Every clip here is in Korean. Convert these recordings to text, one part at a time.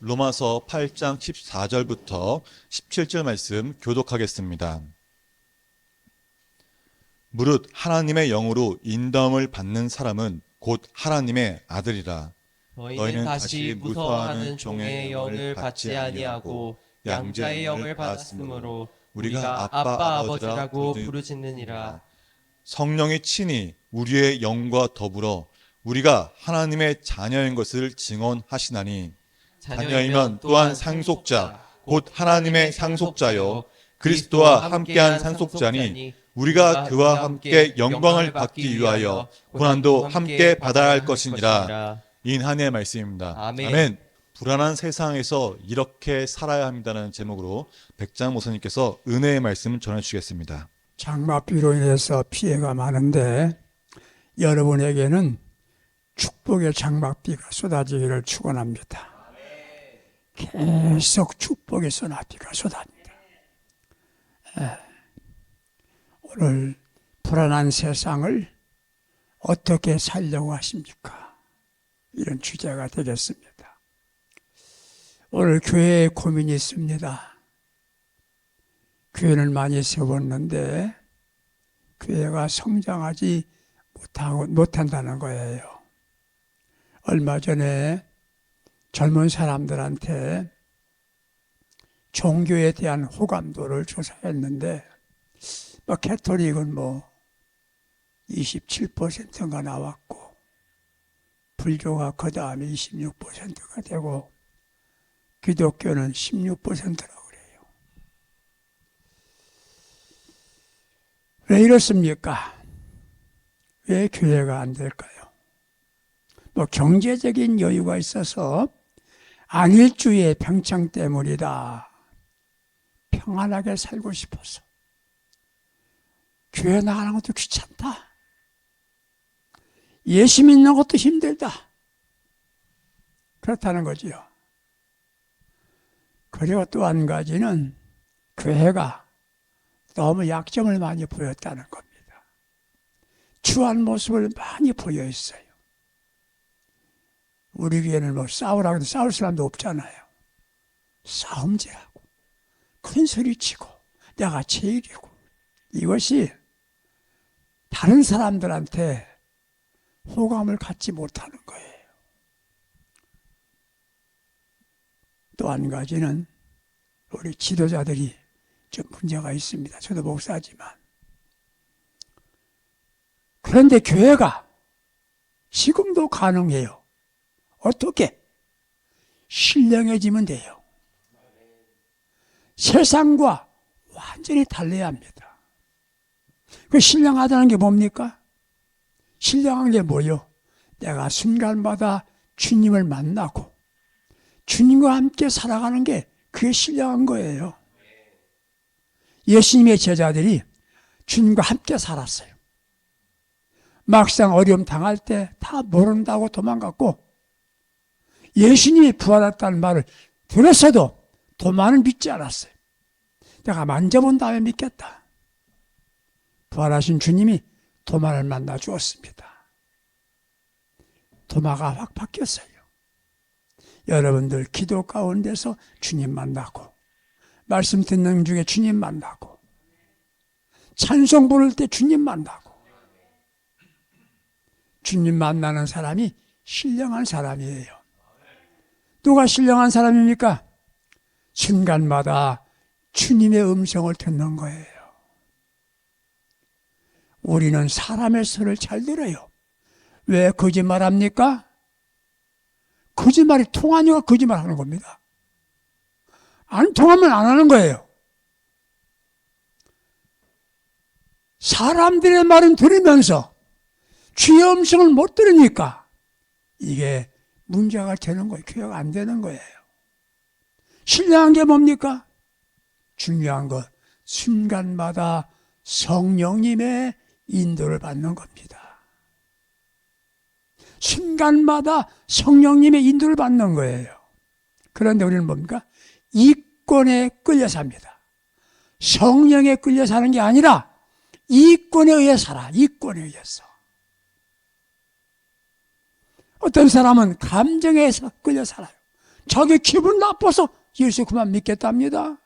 로마서 8장 14절부터 17절 말씀 교독하겠습니다. 무릇 하나님의 영으로 인도함을 받는 사람은 곧 하나님의 아들이라. 너희는 다시 무서워하는 종의 영을 받지 아니하고 양자의 영을 받았으므로 우리가 아빠 아버지라고 부르짖느니라. 성령이 친히 우리의 영과 더불어 우리가 하나님의 자녀인 것을 증언하시나니 자녀이면 또한 상속자 곧 하나님의 상속자요 그리스도와 함께한 상속자니 우리가 그와 함께 영광을 받기 위하여 고난도 함께 받아야 할 것이니라. 인한의 말씀입니다. 아멘. 불안한 세상에서 이렇게 살아야 합니다라는 제목으로 백장 목사님께서 은혜의 말씀을 전해주시겠습니다. 장마비로 인해서 피해가 많은데 여러분에게는 축복의 장마비가 쏟아지기를 축원합니다. 계속 축복의 소나비가 쏟아집니다. 오늘 불안한 세상을 어떻게 살려고 하십니까? 이런 주제가 되겠습니다. 오늘 교회에 고민이 있습니다. 교회를 많이 세웠는데 교회가 성장하지 못한다는 거예요. 얼마 전에 젊은 사람들한테 종교에 대한 호감도를 조사했는데 캐톨릭은 27%가 나왔고 불교가 그 다음에 26%가 되고 기독교는 16%라고 그래요. 왜 이렇습니까? 왜 교회가 안 될까요? 경제적인 여유가 있어서 안일주의 평창 때문이다. 평안하게 살고 싶어서. 교회 나가는 것도 귀찮다. 예수 믿는 것도 힘들다. 그렇다는 거지요. 그리고 또 한 가지는 교회가 너무 약점을 많이 보였다는 겁니다. 추한 모습을 많이 보여 있어요. 우리 교회는 싸우라고 해도 싸울 사람도 없잖아요. 싸움질하고 큰 소리 치고 내가 제일이고 이것이 다른 사람들한테 호감을 갖지 못하는 거예요. 또 한 가지는 우리 지도자들이 좀 문제가 있습니다. 저도 목사지만. 그런데 교회가 지금도 가능해요. 어떻게? 신령해지면 돼요. 세상과 완전히 달라야 합니다. 그 신령하다는 게 뭡니까? 신령한 게 뭐요? 내가 순간마다 주님을 만나고 주님과 함께 살아가는 게 그게 신령한 거예요. 예수님의 제자들이 주님과 함께 살았어요. 막상 어려움 당할 때 다 모른다고 도망갔고 예수님이 부활했다는 말을 들었어도 도마는 믿지 않았어요. 내가 만져본 다음에 믿겠다. 부활하신 주님이 도마를 만나 주었습니다. 도마가 확 바뀌었어요. 여러분들 기도 가운데서 주님 만나고 말씀 듣는 중에 주님 만나고 찬송 부를 때 주님 만나고 주님 만나는 사람이 신령한 사람이에요. 누가 신령한 사람입니까? 순간마다 주님의 음성을 듣는 거예요. 우리는 사람의 소리를 잘 들어요. 왜 거짓말합니까? 거짓말이 통하니까 거짓말하는 겁니다. 안 통하면 안 하는 거예요. 사람들의 말은 들으면서 주의 음성을 못 들으니까 이게 문제가 되는 거예요. 교회가 안 되는 거예요. 신령한 게 뭡니까? 중요한 것, 순간마다 성령님의 인도를 받는 겁니다. 순간마다 성령님의 인도를 받는 거예요. 그런데 우리는 뭡니까? 이권에 끌려 삽니다. 성령에 끌려 사는 게 아니라 이권에 의해 살아. 이권에 의해서. 어떤 사람은 감정에서 끌려 살아요. 자기 기분 나빠서 예수 그만 믿겠답니다.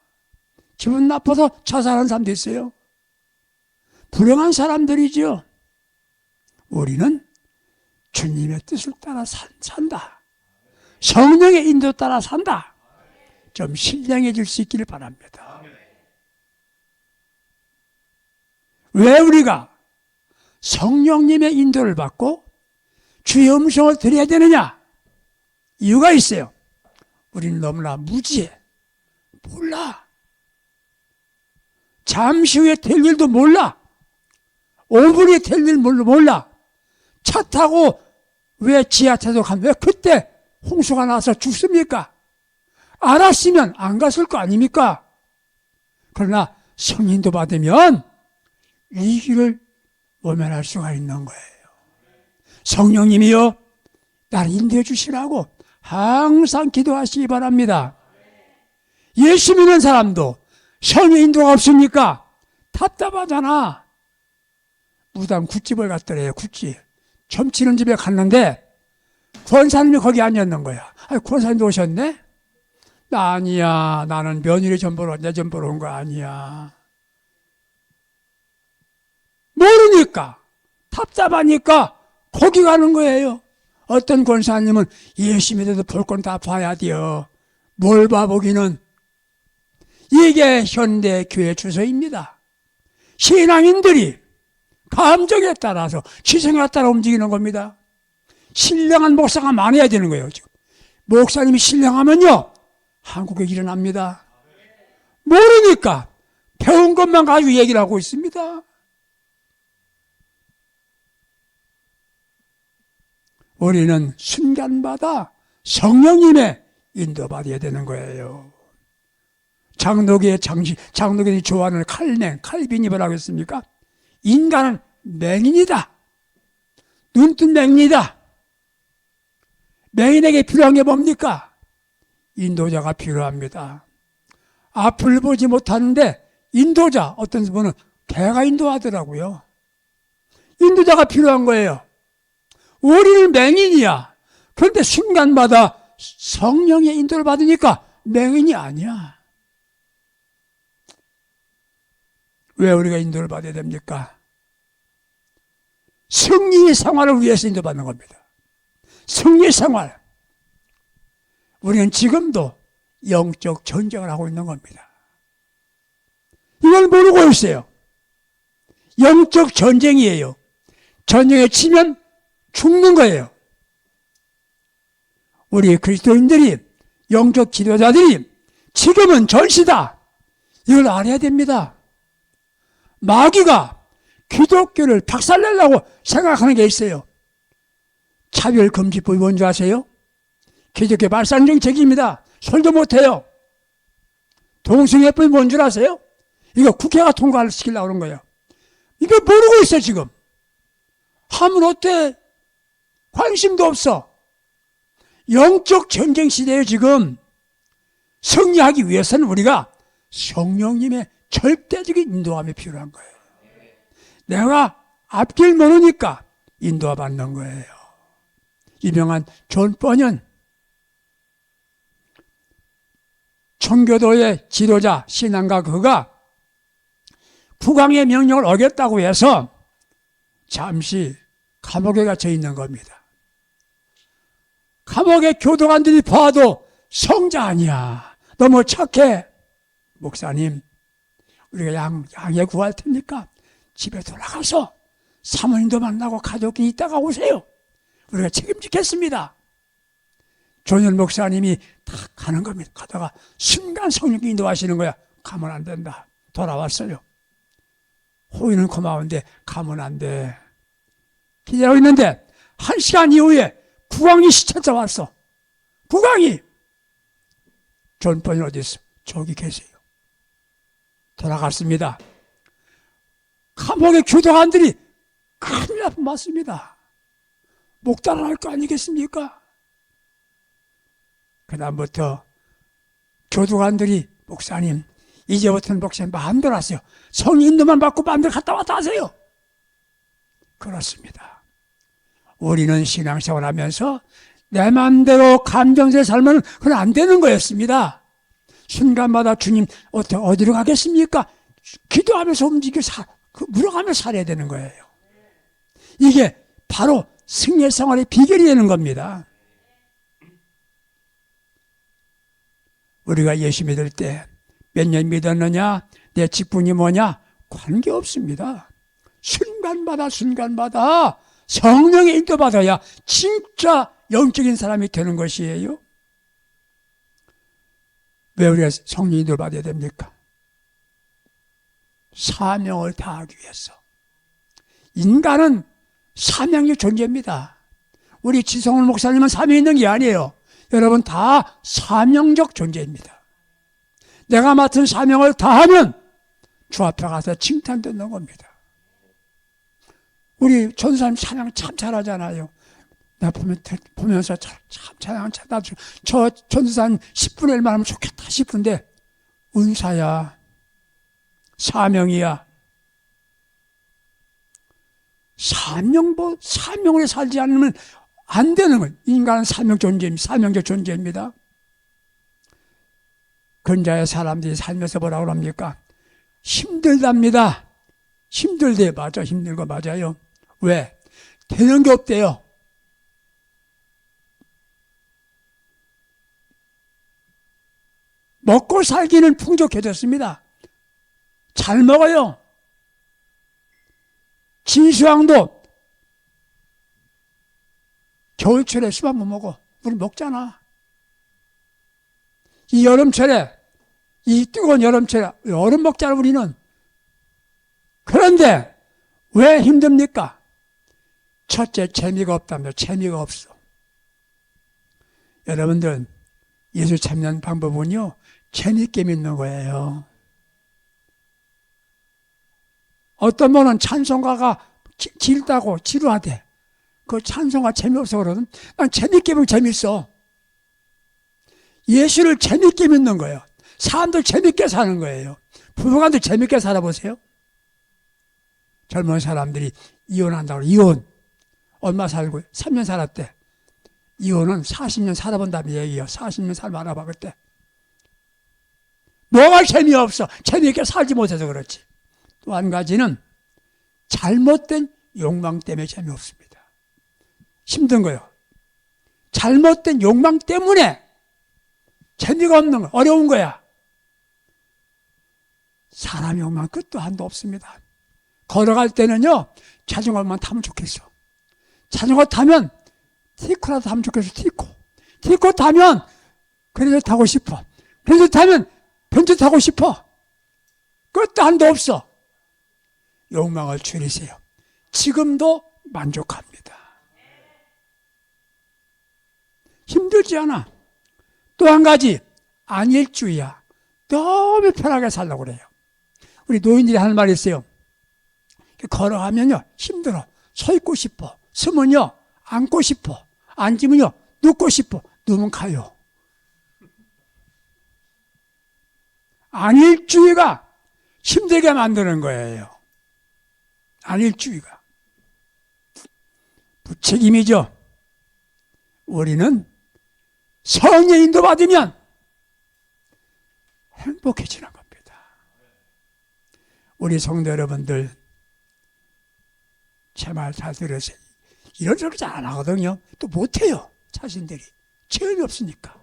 기분 나빠서 자살한 사람도 있어요. 불행한 사람들이죠. 우리는 주님의 뜻을 따라 산다. 성령의 인도 따라 산다. 좀 신령해질 수 있기를 바랍니다. 왜 우리가 성령님의 인도를 받고 주의 음성을 드려야 되느냐? 이유가 있어요. 우리는 너무나 무지해. 몰라. 잠시 후에 될 일도 몰라. 5분이 될 일 몰라. 차 타고 왜 지하철도 가면 왜 그때 홍수가 나서 죽습니까? 알았으면 안 갔을 거 아닙니까? 그러나 성인도 받으면 위기를 모면할 수가 있는 거예요. 성령님이요, 나를 인도해 주시라고 항상 기도하시기 바랍니다. 예수 믿는 사람도 성령 인도가 없으니까 답답하잖아. 무당 굿집을 갔더래요. 굿집. 점치는 집에 갔는데 권사님이 거기 앉았는 거야. 권사님도 오셨네? 나 아니야. 나는 며느리 전 보러 내 전 보러 온 거 아니야. 모르니까 답답하니까 거기 가는 거예요. 어떤 권사님은 예수 믿어도 볼 건 다 봐야 돼요. 뭘 봐보기는. 이게 현대 교회 주소입니다. 신앙인들이 감정에 따라서 지성에 따라 움직이는 겁니다. 신령한 목사가 많아야 되는 거예요. 지금 목사님이 신령하면요 한국에 일어납니다. 모르니까 배운 것만 가지고 얘기를 하고 있습니다. 우리는 순간마다 성령님의 인도받아야 되는 거예요. 장로교의 좋아하는 칼빈이 뭐라고 했습니까? 인간은 맹인이다. 눈뜬 맹인이다. 맹인에게 필요한 게 뭡니까? 인도자가 필요합니다. 앞을 보지 못하는데 인도자, 어떤 분은 개가 인도하더라고요. 인도자가 필요한 거예요. 우리는 맹인이야. 그런데 순간마다 성령의 인도를 받으니까 맹인이 아니야. 왜 우리가 인도를 받아야 됩니까? 승리의 생활을 위해서 인도받는 겁니다. 승리의 생활. 우리는 지금도 영적 전쟁을 하고 있는 겁니다. 이걸 모르고 있어요. 영적 전쟁이에요. 전쟁에 치면 죽는 거예요. 우리 그리스도인들이, 영적 지도자들이 지금은 전시다. 이걸 알아야 됩니다. 마귀가 기독교를 박살내려고 생각하는 게 있어요. 차별금지법이 뭔지 아세요? 기독교 발상 정책입니다. 설도 못해요. 동성애법이 뭔 줄 아세요? 이거 국회가 통과를 시키려고 그런 거예요. 이거 모르고 있어 지금. 하면 어때? 관심도 없어. 영적 전쟁 시대에 지금 승리하기 위해서는 우리가 성령님의 절대적인 인도함이 필요한 거예요. 내가 앞길 모르니까 인도받는 거예요. 유명한 존 버년, 청교도의 지도자, 신앙가, 그가 국왕의 명령을 어겼다고 해서 잠시 감옥에 갇혀 있는 겁니다. 감옥의 교도관들이 봐도 성자 아니야. 너무 착해. 목사님, 우리가 양해 구할 테니까 집에 돌아가서 사모님도 만나고 가족이 있다가 오세요. 우리가 책임지겠습니다. 조현 목사님이 다 가는 겁니다. 가다가 순간 성령이 인도하시는 거야. 가면 안 된다. 돌아왔어요. 호의는 고마운데 가면 안 돼. 기다리고 있는데 1시간 이후에 국왕이 찾아왔어. 국왕이. 존 번이 어디 있어? 저기 계세요. 돌아갔습니다. 감옥의 교도관들이 큰일 나쁜 맞습니다. 목달아날 거 아니겠습니까? 그다음부터 교도관들이 목사님, 이제부터는 목사님 마음대로 하세요. 성인도만 받고 마음대로 갔다 왔다 하세요. 그렇습니다. 우리는 신앙생활 하면서 내 마음대로 감정대로 살면 그건 안 되는 거였습니다. 순간마다 주님 어디로 가겠습니까? 기도하면서 물어가면서 살아야 되는 거예요. 이게 바로 승리의 생활의 비결이 되는 겁니다. 우리가 예수 믿을 때 몇 년 믿었느냐, 내 직분이 뭐냐, 관계없습니다. 순간마다 성령의 인도받아야 진짜 영적인 사람이 되는 것이에요. 왜 우리가 성령 인도를 받아야 됩니까? 사명을 다하기 위해서. 인간은 사명의 존재입니다. 우리 지성훈 목사님은 사명이 있는 게 아니에요. 여러분 다 사명적 존재입니다. 내가 맡은 사명을 다하면 주 앞에 가서 칭찬듣는 겁니다. 우리 전사님 찬양 참 잘하잖아요. 내가 보면서 참 찬양 잘하죠. 저 전사님 10분의 1만 하면 좋겠다 싶은데 은사야, 사명이야. 사명을 살지 않으면 안 되는 거예요. 인간은 사명적 존재입니다. 근자의 사람들이 살면서 뭐라고 합니까? 힘들답니다. 힘들대. 맞아. 힘든 거 맞아요. 왜? 되는 게 없대요. 먹고 살기는 풍족해졌습니다. 잘 먹어요. 진수왕도 겨울철에 수박 못 먹어. 우리 먹잖아. 이 여름철에, 이 뜨거운 여름철에 얼음 먹잖아, 우리는. 그런데 왜 힘듭니까? 첫째, 재미가 없다며. 재미가 없어. 여러분들은 예수 찾는 방법은요, 재미있게 믿는 거예요. 어떤 분은 찬송가가 길다고 지루하대. 그 찬송가 재미없어 그러거든. 난 재밌게 보면 재밌어. 예수를 재밌게 믿는 거예요. 사람들 재밌게 사는 거예요. 부부간도 재밌게 살아보세요. 젊은 사람들이 이혼한다고 이혼. 얼마 살고 3년 살았대. 이혼은 40년 살아본다는 얘기예요. 40년 살면 알아봐 그때. 뭐가 재미없어? 재미있게 살지 못해서 그렇지. 또 한 가지는 잘못된 욕망 때문에 재미없습니다. 힘든 거예요. 잘못된 욕망 때문에 재미가 없는 거야. 어려운 거야. 사람 욕망 끝도 한도 없습니다. 걸어갈 때는요, 자전거만 타면 좋겠어. 자전거 타면 티코라도 타면 좋겠어. 티코 타면 그래도 타고 싶어. 그래도 타면 벤츠 타고 싶어. 끝도 한도 없어. 욕망을 줄이세요. 지금도 만족합니다. 힘들지 않아. 또 한 가지, 안일주의야. 너무 편하게 살려고 그래요. 우리 노인들이 하는 말이 있어요. 걸어가면요, 힘들어. 서 있고 싶어. 서면요, 앉고 싶어. 앉으면요, 눕고 싶어. 누우면 가요. 안일주의가 힘들게 만드는 거예요. 안일주의가. 부책임이죠. 우리는 성령의 인도받으면 행복해지는 겁니다. 우리 성도 여러분들, 제 말 잘 들으세요. 이런 소리 잘 안 하거든요. 또 못해요. 자신들이. 체험이 없으니까.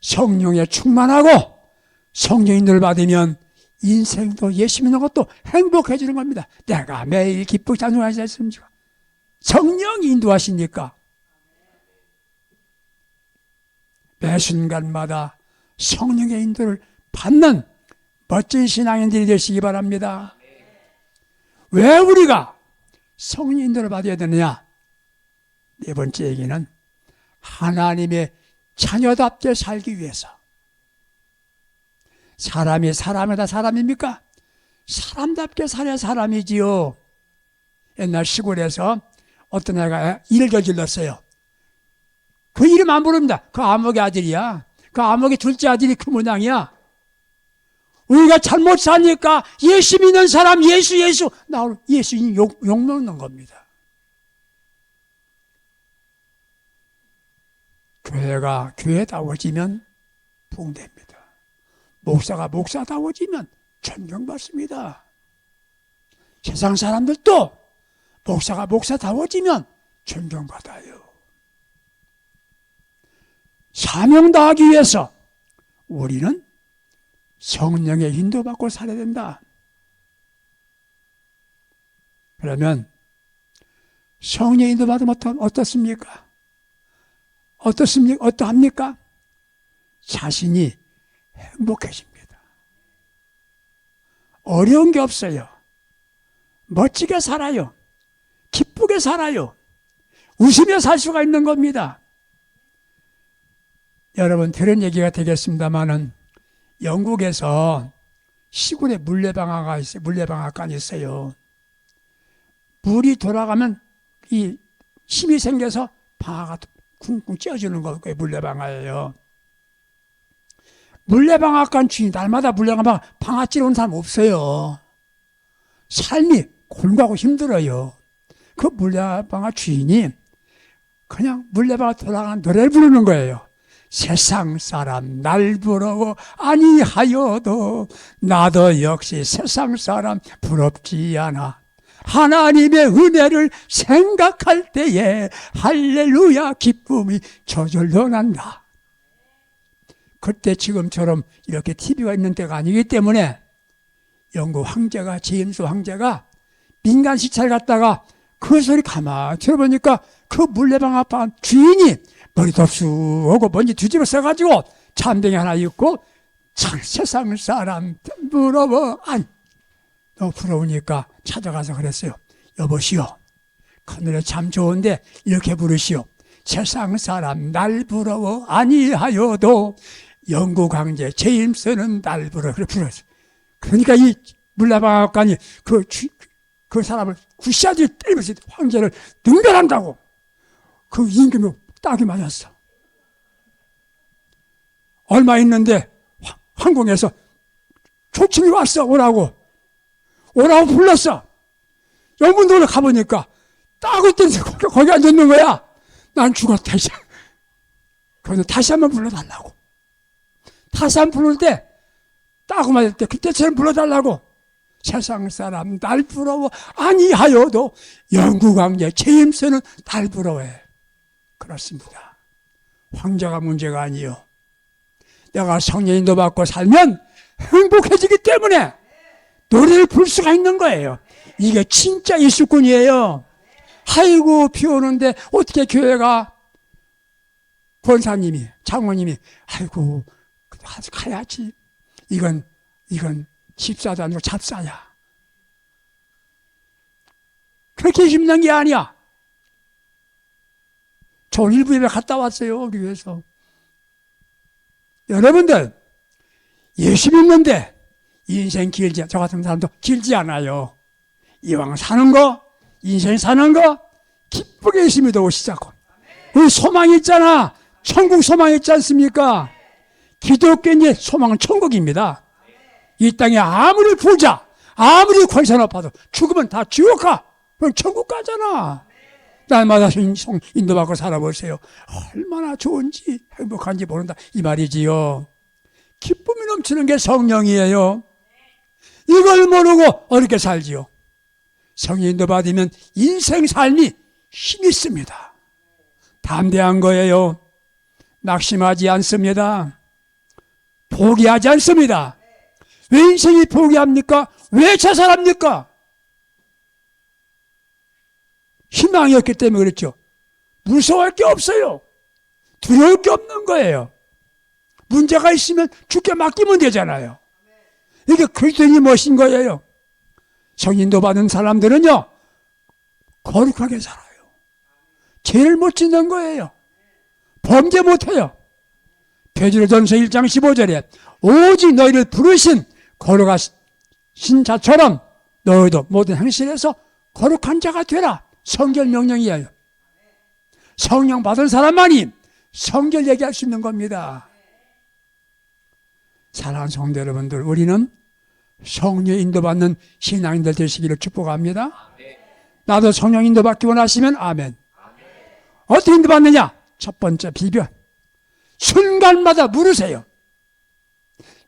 성령에 충만하고 성령 인도를 받으면 인생도 예수 믿는 것도 행복해지는 겁니다. 내가 매일 기쁘게 찬송하지 않습니까? 성령이 인도하시니까 매 순간마다 성령의 인도를 받는 멋진 신앙인들이 되시기 바랍니다. 왜 우리가 성령 인도를 받아야 되느냐? 네 번째 얘기는 하나님의 자녀답게 살기 위해서. 사람이 사람이다 사람입니까? 사람답게 살아야 사람이지요. 옛날 시골에서 어떤 애가 일을 저질렀어요. 그 이름 안 부릅니다. 그 아목의 아들이야. 그 아목의 둘째 아들이 그 모양이야. 우리가 잘못 사니까 예수 믿는 사람 예수 나오는 예수님 욕먹는 겁니다. 교회가 교회다워지면 붕됩니다. 목사가 목사다워지면 존경받습니다. 세상 사람들도 목사가 목사다워지면 존경받아요. 사명 다하기 위해서 우리는 성령의 인도받고 살아야 된다. 그러면 성령의 인도받으면 어떻습니까? 어떠합니까? 자신이 행복해집니다. 어려운 게 없어요. 멋지게 살아요. 기쁘게 살아요. 웃으며 살 수가 있는 겁니다. 여러분 들은 얘기가 되겠습니다마는 영국에서 시골에 물레방앗간이 있어요. 물이 돌아가면 이 힘이 생겨서 방아가 쿵쿵 찧어주는 거예요. 물레방아예요. 물레방앗간 주인 날마다 방아 찌러 온 사람 없어요. 삶이 골고하고 힘들어요. 그 물레방아 주인이 그냥 물레방아 돌아가는 노래를 부르는 거예요. 세상 사람 날 부러워 아니하여도 나도 역시 세상 사람 부럽지 않아. 하나님의 은혜를 생각할 때에 할렐루야 기쁨이 저절로 난다. 그때 지금처럼 이렇게 TV가 있는 때가 아니기 때문에 영국 황제가 제임스 황제가 민간 시찰 갔다가 그 소리 가만히 들어보니까 그 물레방앗간 주인이 머리도 쑥 하고 먼지 뒤집어 써가지고 잠뱅이 하나 입고 세상 사람 부러워 너무 부러우니까 찾아가서 그랬어요. 여보시오, 그 노래 참 좋은데 이렇게 부르시오. 세상 사람 날 부러워 아니하여도 영국 황제 제임스는 날 부러워. 그래 불렀어요. 그러니까 이 물레방앗간이 그 사람을 굿샷을 때리면서 황제를 능멸한다고. 그 임금이 딱이 맞았어. 얼마 있는데 황궁에서 초청이 왔어. 오라고 불렀어. 영문도로 가보니까 딱을 때려서 거기 앉아있는 거야. 난 죽었다 이제. 그래서 다시 한번 불러달라고. 다시 한번 부를 때 따고 맞을 때 그때처럼 불러달라고. 세상 사람 날 부러워 아니하여도 영국 황제 제임스는 날 부러워해. 그렇습니다. 황제가 문제가 아니요. 내가 성령 인도받고 살면 행복해지기 때문에 노래를 부를 수가 있는 거예요. 이게 진짜 일수꾼이에요. 아이고 비 오는데 어떻게 교회가 권사님이 장로님이 아이고 가야지. 이건 집사도 아니고 잡사야. 그렇게 힘든 게 아니야. 저 일부 예배 갔다 왔어요. 우리 교회에서. 여러분들 예수 믿는데 인생 저 같은 사람도 길지 않아요. 이왕 사는 거, 인생 사는 거 기쁘게 예수 믿어 오시자고. 우리 소망이 있잖아. 천국 소망이 있지 않습니까? 기독교인의 소망은 천국입니다. 이 땅에 아무리 부자, 아무리 권세 높아도 죽으면 다 지옥 가. 그럼 천국 가잖아. 날마다 인도받고 살아보세요. 얼마나 좋은지 행복한지 모른다 이 말이지요. 기쁨이 넘치는 게 성령이에요. 이걸 모르고 어렵게 살지요. 성령 인도받으면 인생 삶이 힘이 있습니다. 담대한 거예요. 낙심하지 않습니다. 포기하지 않습니다. 왜 인생이 포기합니까? 왜 자살합니까? 희망이 없기 때문에 그렇죠. 무서워할 게 없어요. 두려울 게 없는 거예요. 문제가 있으면 죽게 맡기면 되잖아요. 이게 그리스도인이 멋인 거예요. 성인도 받은 사람들은요 거룩하게 살아요. 죄를 못 짓는 거예요. 범죄 못해요. 베드로전서 1장 15절에 오직 너희를 부르신 거룩하신 자처럼 너희도 모든 행실에서 거룩한 자가 되라. 성결 명령이에요. 성령 받은 사람만이 성결 얘기할 수 있는 겁니다. 사랑하는 성도 여러분들, 우리는 성령 인도받는 신앙인들 되시기를 축복합니다. 나도 성령 인도받기 원하시면 아멘. 어떻게 인도받느냐? 첫 번째 비변. 순간마다 물으세요.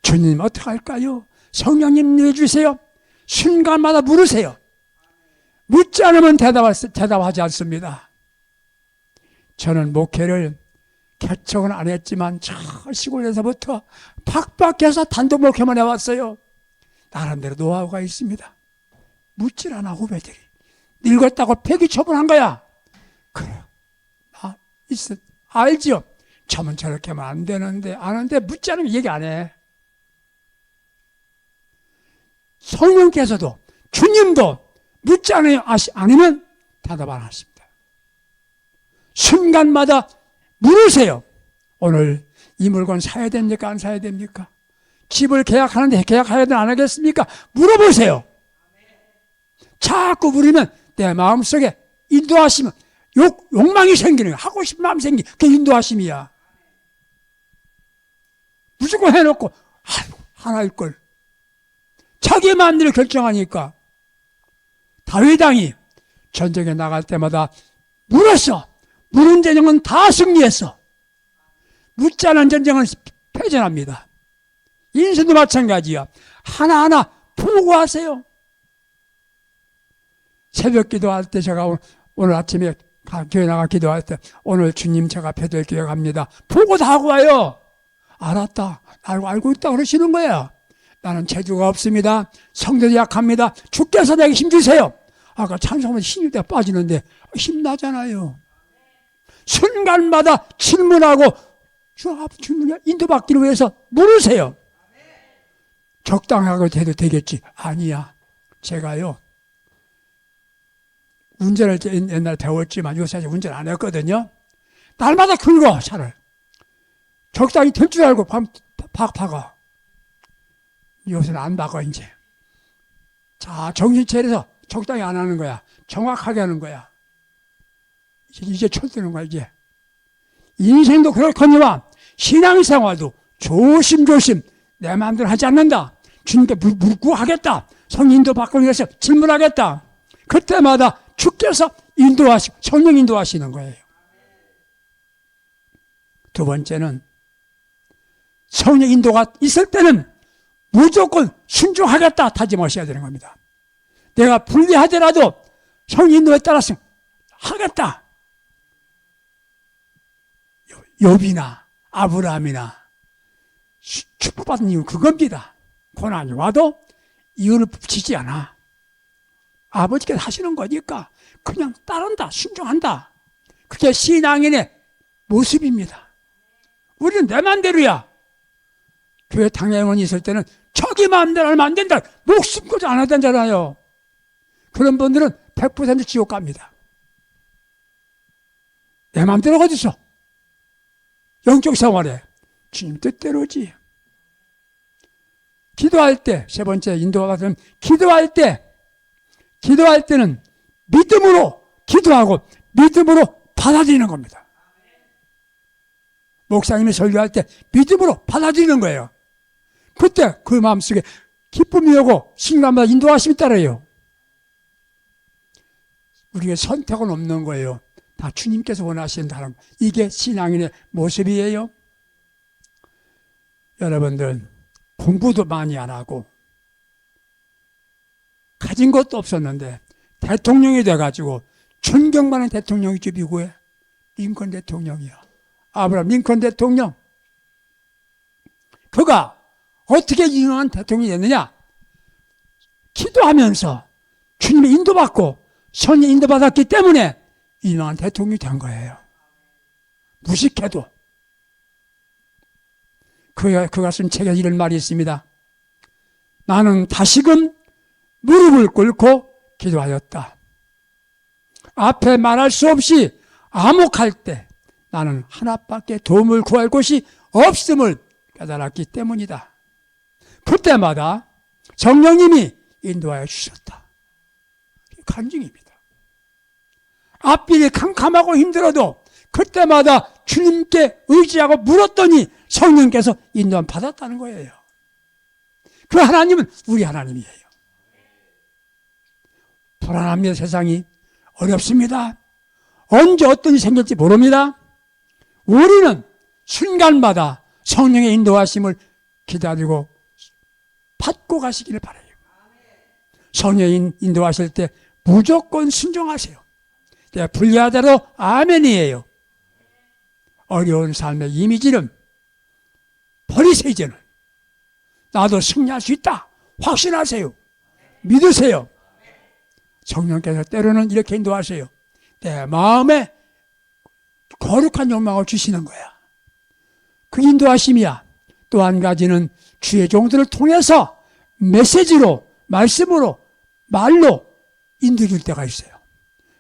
주님 어떡할까요? 성령님 내주세요. 순간마다 물으세요. 묻지 않으면 대답하지 않습니다. 저는 목회를 개척은 안 했지만 저 시골에서부터 팍팍해서 단독 목회만 해왔어요. 나름대로 노하우가 있습니다. 묻질 않아. 후배들이 늙었다고 폐기 처분한 거야. 그래, 알지요. 저는 저렇게 하면 안 되는데 아는데 묻지 않으면 얘기 안 해. 성령께서도 주님도 묻지 않으면 대답 안 하십니다. 순간마다 물으세요. 오늘 이 물건 사야 됩니까? 안 사야 됩니까? 집을 계약하는데 계약해야 되나 안 하겠습니까? 물어보세요. 자꾸 물으면 내 마음속에 인도하시면 욕망이 생기는 거야. 하고 싶은 마음이 생기는 그게 인도하심이야. 무조건 해놓고 하나일 걸. 자기 마음대로 결정하니까. 다윗 왕이 전쟁에 나갈 때마다 물었어. 물은 전쟁은 다 승리했어. 묻지 않은 전쟁은 패전합니다. 인생도 마찬가지야. 하나하나 보고하세요. 새벽 기도할 때 제가 오늘 아침에 교회 나가 기도할 때 오늘 주님 제가 배들 교회 갑니다. 보고 다 하고 와요. 알았다. 알고 있다 그러시는 거야. 나는 재주가 없습니다. 성도도 약합니다. 주께서 내게 힘 주세요. 아까 찬송하면 힘이 돼 빠지는데 힘나잖아요. 순간마다 질문하고 주님 인도받기를 위해서 물으세요. 적당하게 해도 되겠지. 아니야. 제가요. 운전을 옛날에 배웠지만 요새 운전 안 했거든요. 날마다 긁어 차를. 적당히 될 줄 알고 박아. 요새는 안 박아 이제. 자, 정신 차려서 적당히 안 하는 거야. 정확하게 하는 거야. 이제 철드는 거야 이제. 인생도 그렇거니와 신앙생활도 조심조심 내 마음대로 하지 않는다. 주님께 묻고하겠다. 성인도 받고 위해서 질문하겠다. 그때마다 주께서 인도하시고 성령 인도하시는 거예요. 두 번째는 성령 인도가 있을 때는 무조건 순종하겠다 다짐하셔야 되는 겁니다. 내가 불리하더라도 성령 인도에 따라서 하겠다. 욥이나 아브라함이나 축복받은 이유는 그겁니다. 고난이 와도 이유를 붙이지 않아. 아버지께서 하시는 거니까 그냥 따른다, 순종한다. 그게 신앙인의 모습입니다. 우리는 내 맘대로야. 교회 당회의원이 있을 때는 자기 마음대로 하면 안 된다. 목숨까지 안 하던잖아요. 그런 분들은 100% 지옥 갑니다. 내 마음대로 어디서? 영적 생활에 주님 뜻대로지. 기도할 때, 세 번째 인도가 받으면 기도할 때는 믿음으로 기도하고 믿음으로 받아들이는 겁니다. 목사님이 설교할 때 믿음으로 받아들이는 거예요. 그때 그 마음속에 기쁨이 오고 신랑마다 인도하심이 따라요. 우리에게 선택은 없는 거예요. 다 주님께서 원하신다는 거. 이게 신앙인의 모습이에요. 여러분들 공부도 많이 안 하고 가진 것도 없었는데 대통령이 돼가지고 존경받는 대통령이지 미국에 링컨 대통령이야. 아브라함 링컨 대통령. 그가 어떻게 유명한 대통령이 됐느냐? 기도하면서 주님의 인도받고 성령 인도받았기 때문에 유명한 대통령이 된 거예요. 무식해도. 그가 쓴 책에 이런 말이 있습니다. 나는 다시금 무릎을 꿇고 기도하였다. 앞에 말할 수 없이 암흑할 때 나는 하나밖에 도움을 구할 곳이 없음을 깨달았기 때문이다. 그때마다 성령님이 인도하여 주셨다. 간증입니다. 앞길이 캄캄하고 힘들어도 그때마다 주님께 의지하고 물었더니 성령께서 인도함 받았다는 거예요. 그 하나님은 우리 하나님이에요. 불안합니다. 세상이 어렵습니다. 언제 어떤 일이 생길지 모릅니다. 우리는 순간마다 성령의 인도하심을 기다리고 받고 가시기를 바라요. 성령의 인도하실 때 무조건 순종하세요. 불리하더라도 아멘이에요. 어려운 삶의 이미지는 버리세요. 이제는 나도 승리할 수 있다 확신하세요. 믿으세요. 성령께서 때로는 이렇게 인도하세요. 내 마음에 거룩한 욕망을 주시는 거야. 그 인도하심이야. 또 한 가지는 주의 종들을 통해서 메시지로, 말씀으로, 말로 인도해 줄 때가 있어요.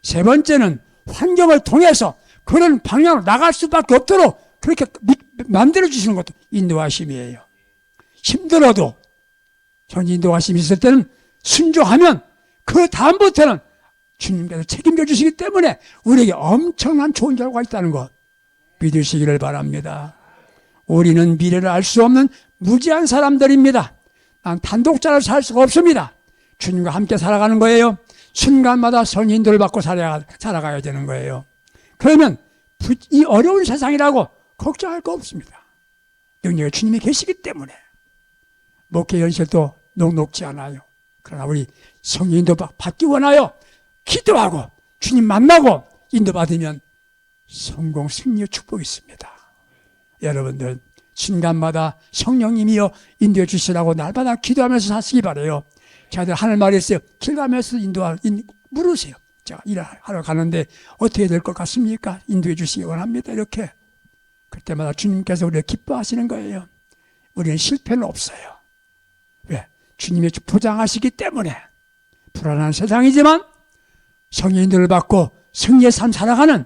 세 번째는 환경을 통해서 그런 방향으로 나갈 수밖에 없도록 그렇게 만들어 주시는 것도 인도하심이에요. 힘들어도 전 인도하심이 있을 때는 순종하면 그 다음부터는 주님께서 책임져 주시기 때문에 우리에게 엄청난 좋은 결과가 있다는 것 믿으시기를 바랍니다. 우리는 미래를 알 수 없는 무지한 사람들입니다. 난 단독자로 살 수가 없습니다. 주님과 함께 살아가는 거예요. 순간마다 성령 인도를 받고 살아가야 되는 거예요. 그러면 이 어려운 세상이라고 걱정할 거 없습니다. 영역에 주님이 계시기 때문에 목회 현실도 녹록지 않아요. 그러나 우리 성령 인도 받기 원하여 기도하고 주님 만나고 인도받으면 성공 승리의 축복이 있습니다. 여러분들 순간마다 성령님이여 인도해 주시라고 날마다 기도하면서 사시기 바라요. 제가 하늘 말이 있어요. 길 가면서 물으세요. 제가 일하러 가는데 어떻게 될 것 같습니까? 인도해 주시기 원합니다. 이렇게 그때마다 주님께서 우리를 기뻐하시는 거예요. 우리는 실패는 없어요. 왜? 주님이 보장하시기 때문에. 불안한 세상이지만 성령 인도를 받고 승리의 삶 살아가는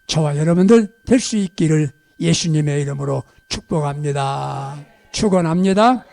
저와 여러분들 될 수 있기를 예수님의 이름으로 축복합니다. 축원합니다.